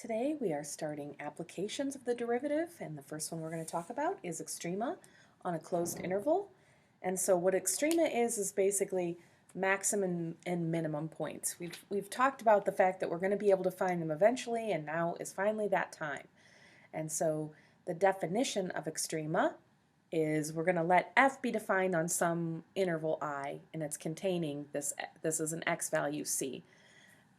Today we are starting applications of the derivative, and the first one we're going to talk about is extrema on a closed interval. And so what extrema is basically maximum and minimum points. We've talked about the fact that we're going to be able to find them eventually, and now is finally that time. And so the definition of extrema is we're going to let f be defined on some interval I, and it's containing this is an x value c.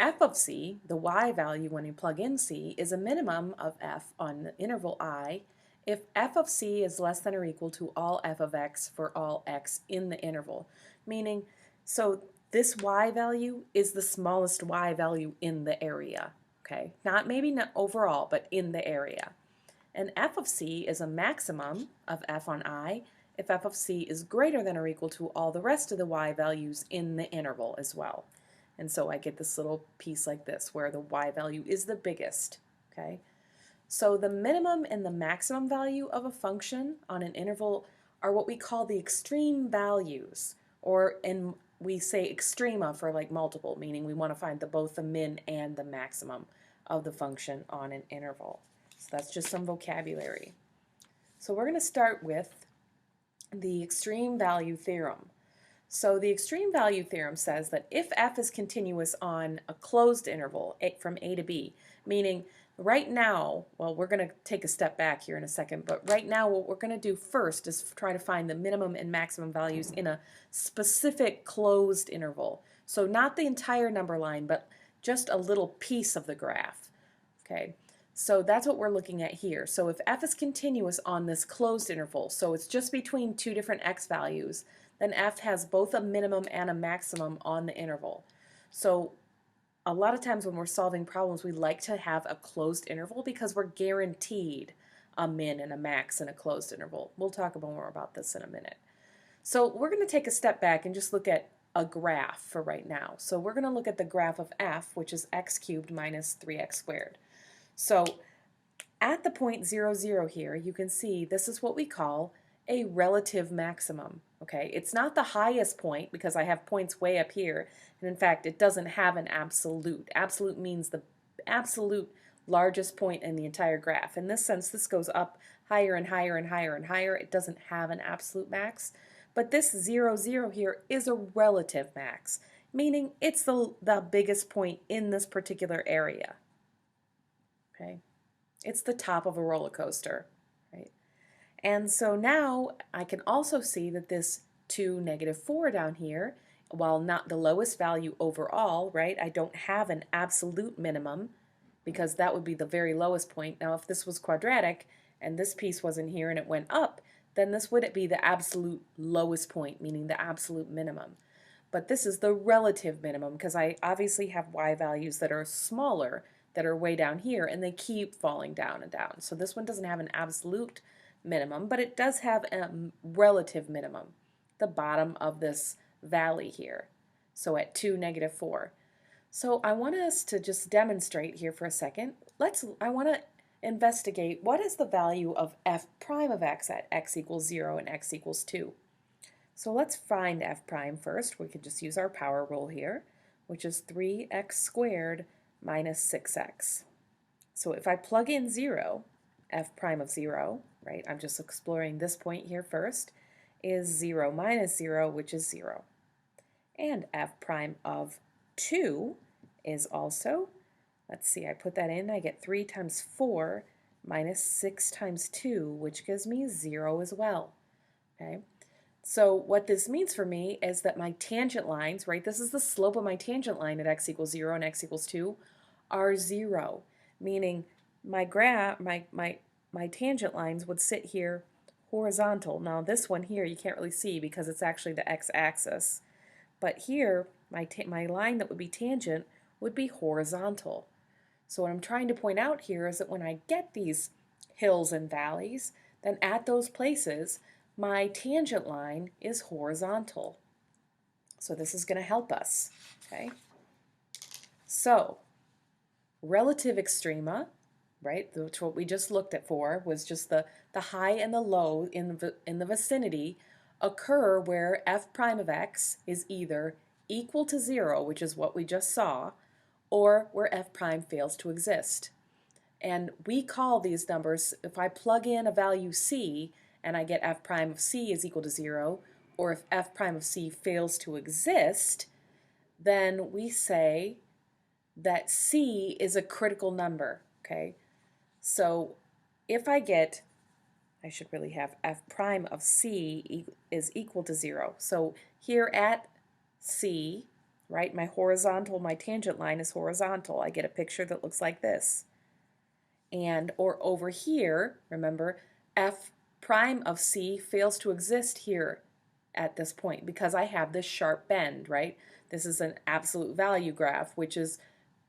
F of c, the y value when you plug in c, is a minimum of f on the interval I if f of c is less than or equal to all f of x for all x in the interval. Meaning, so this y value is the smallest y value in the area. Okay, maybe not overall, but in the area. And f of c is a maximum of f on I if f of c is greater than or equal to all the rest of the y values in the interval as well. And so I get this little piece like this where the y value is the biggest. Okay, so the minimum and the maximum value of a function on an interval are what we call the extreme values, or we say extrema for like multiple, meaning we want to find both the min and the maximum of the function on an interval. So that's just some vocabulary. So we're going to start with the extreme value theorem. So the extreme value theorem says that if f is continuous on a closed interval from a to b, meaning right now, well, we're going to take a step back here in a second, but right now what we're going to do first is try to find the minimum and maximum values in a specific closed interval. So not the entire number line, but just a little piece of the graph. Okay, so that's what we're looking at here. So if f is continuous on this closed interval, so it's just between two different x values, then f has both a minimum and a maximum on the interval. So a lot of times when we're solving problems, we like to have a closed interval because we're guaranteed a min and a max in a closed interval. We'll talk more about this in a minute. So we're going to take a step back and just look at a graph for right now. So we're going to look at the graph of f, which is x cubed minus 3x squared. So at the point 0, 0 here, you can see this is what we call a relative maximum. Okay, it's not the highest point because I have points way up here, and in fact it doesn't have an absolute. Absolute means the absolute largest point in the entire graph. In this sense, this goes up higher and higher and higher and higher. It doesn't have an absolute max, but this 0, 0 here is a relative max, meaning it's the biggest point in this particular area. Okay, it's the top of a roller coaster, right? And so now I can also see that this 2, -4 down here, while not the lowest value overall, right, I don't have an absolute minimum because that would be the very lowest point. Now if this was quadratic and this piece wasn't here and it went up, then this wouldn't be the absolute lowest point, meaning the absolute minimum. But this is the relative minimum because I obviously have y values that are smaller, that are way down here, and they keep falling down and down. So this one doesn't have an absolute minimum, but it does have a relative minimum, the bottom of this valley here. So at 2, -4. So I want us to just demonstrate here for a second. I want to investigate what is the value of f prime of x at x equals 0 and x equals 2. So let's find f prime first. We could just use our power rule here, which is 3x squared minus 6x. So if I plug in 0, f prime of 0, right, I'm just exploring this point here first, is 0 minus 0, which is 0. And f prime of 2 is also, let's see, I put that in, I get 3 times 4 minus 6 times 2, which gives me 0 as well. Okay, so what this means for me is that my tangent lines, right, this is the slope of my tangent line at x equals 0 and x equals 2, are 0, meaning my tangent lines would sit here horizontal. Now this one here you can't really see because it's actually the x-axis, but here my line that would be tangent would be horizontal. So what I'm trying to point out here is that when I get these hills and valleys, then at those places my tangent line is horizontal. So this is going to help us. Okay, so relative extrema, right, which what we just looked at for was just the high and the low in the vicinity occur where f prime of x is either equal to 0, which is what we just saw, or where f prime fails to exist. And we call these numbers, if I plug in a value c and I get f prime of c is equal to 0, or if f prime of c fails to exist, then we say that c is a critical number, okay? So if I get, I should really have f prime of c is equal to 0. So here at c, right, my tangent line is horizontal. I get a picture that looks like this. And, or over here, remember, f prime of c fails to exist here at this point because I have this sharp bend, right? This is an absolute value graph, which is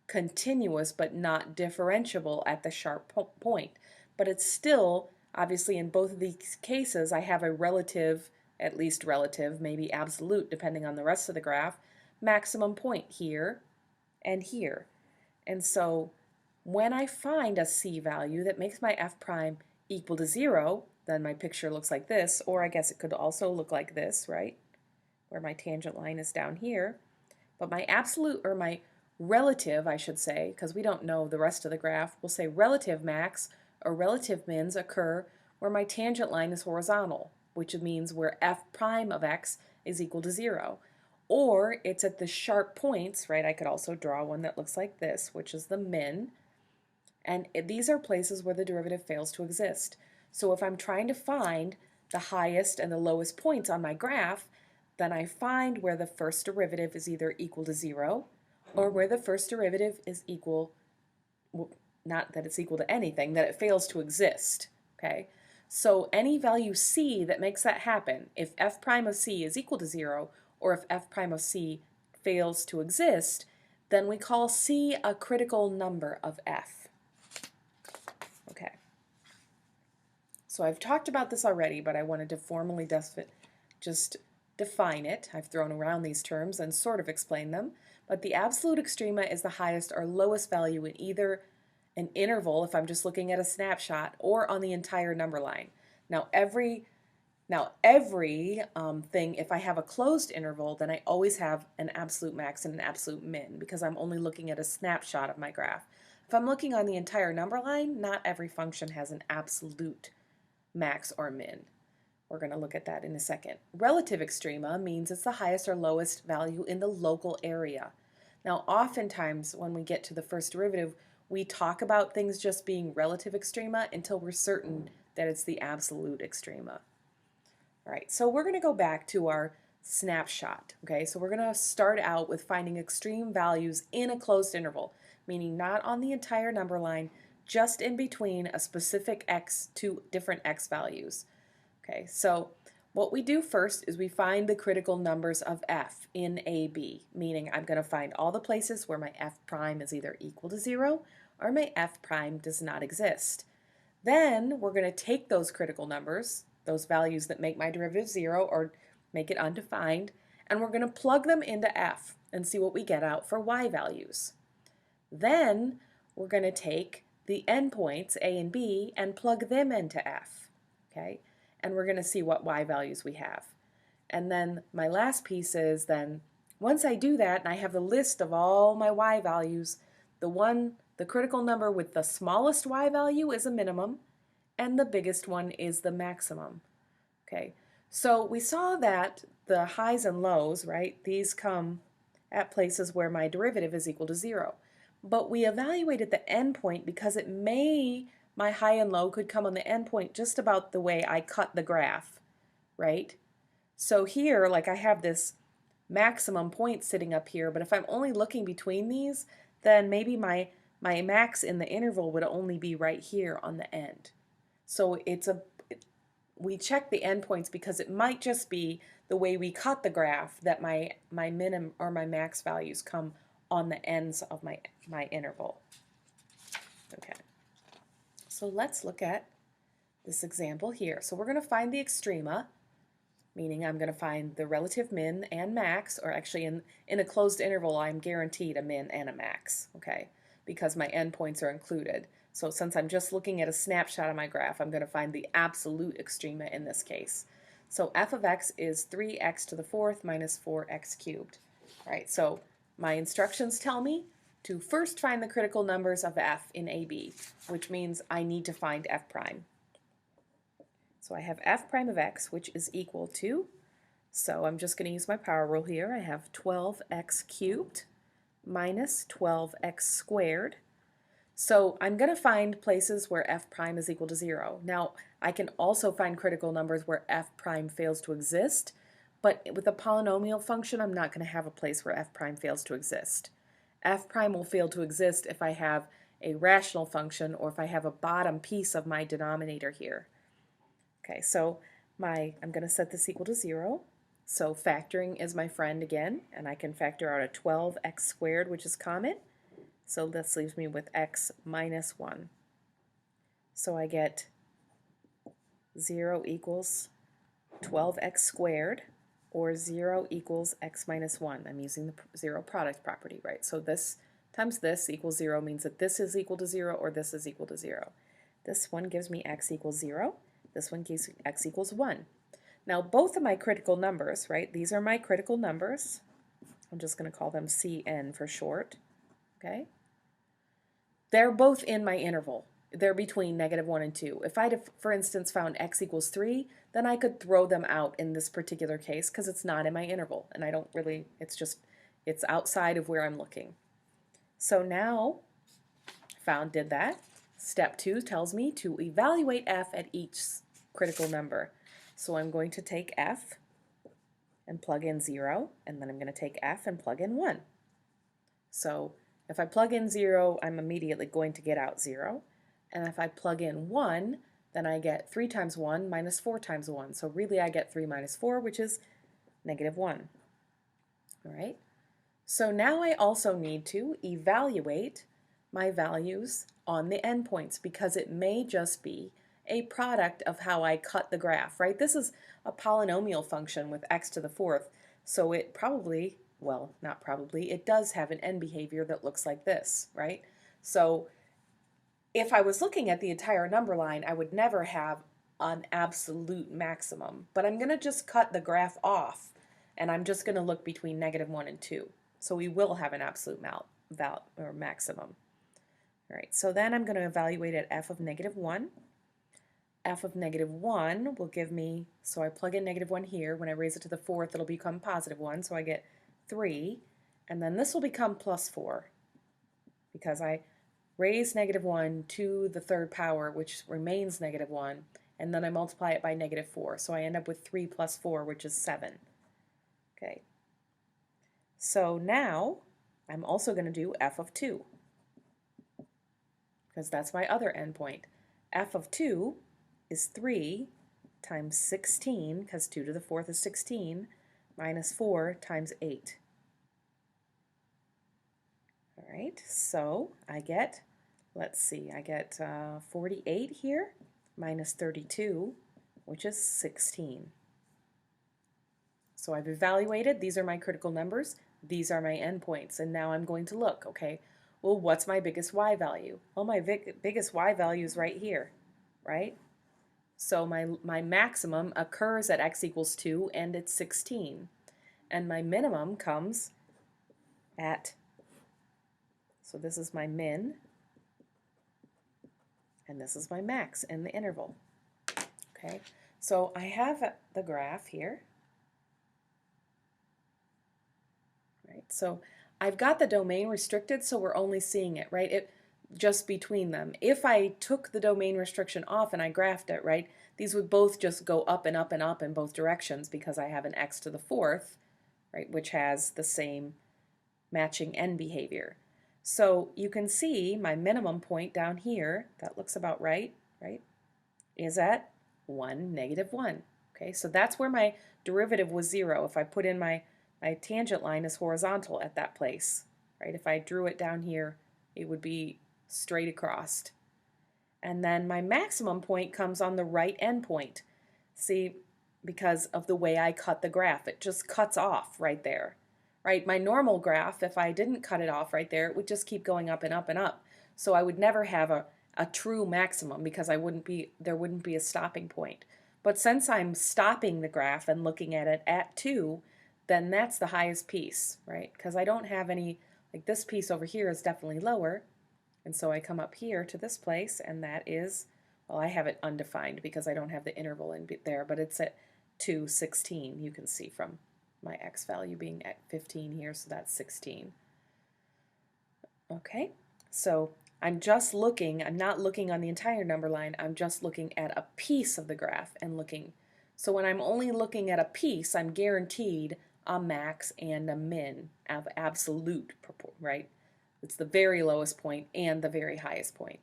continuous but not differentiable at the sharp point. But it's still, obviously in both of these cases, I have a relative, at least relative, maybe absolute, depending on the rest of the graph, maximum point here and here. And so when I find a c value that makes my f prime equal to 0, then my picture looks like this, or I guess it could also look like this, right? Where my tangent line is down here. But my absolute, or my relative, I should say, because we don't know the rest of the graph, we'll say relative max or relative mins occur where my tangent line is horizontal, which means where f prime of x is equal to 0. Or it's at the sharp points, right? I could also draw one that looks like this, which is the min. And these are places where the derivative fails to exist. So if I'm trying to find the highest and the lowest points on my graph, then I find where the first derivative is either equal to 0 or where the first derivative is equal, well, not that it's equal to anything, that it fails to exist. Okay? So any value c that makes that happen, if f prime of c is equal to 0 or if f prime of c fails to exist, then we call c a critical number of f. Okay. So I've talked about this already, but I wanted to formally just define it. I've thrown around these terms and sort of explained them. But the absolute extrema is the highest or lowest value in either an interval, if I'm just looking at a snapshot, or on the entire number line. Now every thing, if I have a closed interval, then I always have an absolute max and an absolute min because I'm only looking at a snapshot of my graph. If I'm looking on the entire number line, not every function has an absolute max or min. We're going to look at that in a second. Relative extrema means it's the highest or lowest value in the local area. Now, oftentimes when we get to the first derivative, we talk about things just being relative extrema until we're certain that it's the absolute extrema. All right, so we're going to go back to our snapshot. Okay, so we're going to start out with finding extreme values in a closed interval, meaning not on the entire number line, just in between a specific x to different x values. Okay, so what we do first is we find the critical numbers of f in AB, meaning I'm going to find all the places where my f prime is either equal to 0 or my f prime does not exist. Then we're going to take those critical numbers, those values that make my derivative 0 or make it undefined, and we're going to plug them into f and see what we get out for y values. Then we're going to take the endpoints a and b and plug them into f, okay? And we're going to see what y values we have. And then my last piece is then, once I do that and I have the list of all my y values, the critical number with the smallest y value is a minimum, and the biggest one is the maximum. Okay, so we saw that the highs and lows, right, these come at places where my derivative is equal to 0. But we evaluated the endpoint because my high and low could come on the endpoint just about the way I cut the graph, right? So here, like I have this maximum point sitting up here, but if I'm only looking between these, then maybe my max in the interval would only be right here on the end. So we check the endpoints because it might just be the way we cut the graph that my minimum or my max values come on the ends of my interval. Okay, so let's look at this example here. So we're going to find the extrema, meaning I'm going to find the relative min and max, or actually in a closed interval I'm guaranteed a min and a max, okay, because my endpoints are included. So since I'm just looking at a snapshot of my graph, I'm going to find the absolute extrema in this case. So f of x is 3x to the fourth minus 4x cubed. All right, so my instructions tell me to first find the critical numbers of f in AB, which means I need to find f prime. So I have f prime of x, which is equal to, so I'm just going to use my power rule here. I have 12x cubed minus 12x squared. So I'm going to find places where f prime is equal to 0. Now, I can also find critical numbers where f prime fails to exist, but with a polynomial function, I'm not going to have a place where f prime fails to exist. F prime will fail to exist if I have a rational function or if I have a bottom piece of my denominator here. Okay, so I'm going to set this equal to 0. So factoring is my friend again, and I can factor out a 12x squared, which is common. So this leaves me with x minus 1. So I get 0 equals 12x squared, or 0 equals x minus 1. I'm using the zero product property, right? So this times this equals 0 means that this is equal to 0 or this is equal to 0. This one gives me x equals 0. This one gives x equals 1. Now both of my critical numbers, right? These are my critical numbers. I'm just going to call them Cn for short. Okay? They're both in my interval. They're between -1 and 2. If I'd have, for instance, found x equals 3, then I could throw them out in this particular case because it's not in my interval. And I don't really, it's outside of where I'm looking. So now, did that. Step 2 tells me to evaluate f at each critical number. So I'm going to take f and plug in 0, and then I'm going to take f and plug in 1. So if I plug in 0, I'm immediately going to get out 0. And if I plug in 1, then I get 3 times 1 minus 4 times 1. So really I get 3 minus 4, which is -1. All right. So now I also need to evaluate my values on the endpoints because it may just be a product of how I cut the graph, right? This is a polynomial function with x to the 4th, so it probably, well, not probably, it does have an end behavior that looks like this, right? So if I was looking at the entire number line, I would never have an absolute maximum, but I'm going to just cut the graph off, and I'm just going to look between -1 and 2. So we will have an absolute maximum. All right, so then I'm going to evaluate at f of -1. F of -1 will give me, so I plug in -1 here. When I raise it to the 4th, it'll become +1, so I get 3. And then this will become +4 because I raise -1 to the 3rd power, which remains -1, and then I multiply it by -4. So I end up with 3 plus 4, which is 7. Okay. So now I'm also going to do f of 2 because that's my other endpoint. F of 2 is 3 times 16, because 2 to the 4th is 16, minus 4 times 8. All right, so I get, let's see, I get 48 here, minus 32, which is 16. So I've evaluated, these are my critical numbers, these are my endpoints, and now I'm going to look, okay, well, what's my biggest y value? Well, my biggest y value is right here, right? So my maximum occurs at x equals 2, and it's 16. And my minimum comes at, so this is my min, and this is my max in the interval. Okay, so I have the graph here. Right, so I've got the domain restricted, so we're only seeing it, right? Just between them. If I took the domain restriction off and I graphed it, right, these would both just go up and up and up in both directions because I have an x to the 4th, right, which has the same matching end behavior. So you can see my minimum point down here, that looks about right, is at 1, -1. Okay, so that's where my derivative was 0. If I put in my tangent line is horizontal at that place, right? If I drew it down here, it would be straight across. And then my maximum point comes on the right endpoint. See, because of the way I cut the graph, it just cuts off right there, right? My normal graph, if I didn't cut it off right there, it would just keep going up and up and up. So I would never have a true maximum because there wouldn't be a stopping point. But since I'm stopping the graph and looking at it at 2, then that's the highest piece, right? Because I don't have any Like this piece over here is definitely lower, and so I come up here to this place, and that is, well, I have it undefined because I don't have the interval in there, but it's at 216. You can see from my x value being at 15 here, so that's 16. Okay, so I'm just looking, I'm not looking on the entire number line, I'm just looking at a piece of the graph and looking. So when I'm only looking at a piece, I'm guaranteed a max and a min of absolute, right? It's the very lowest point and the very highest point.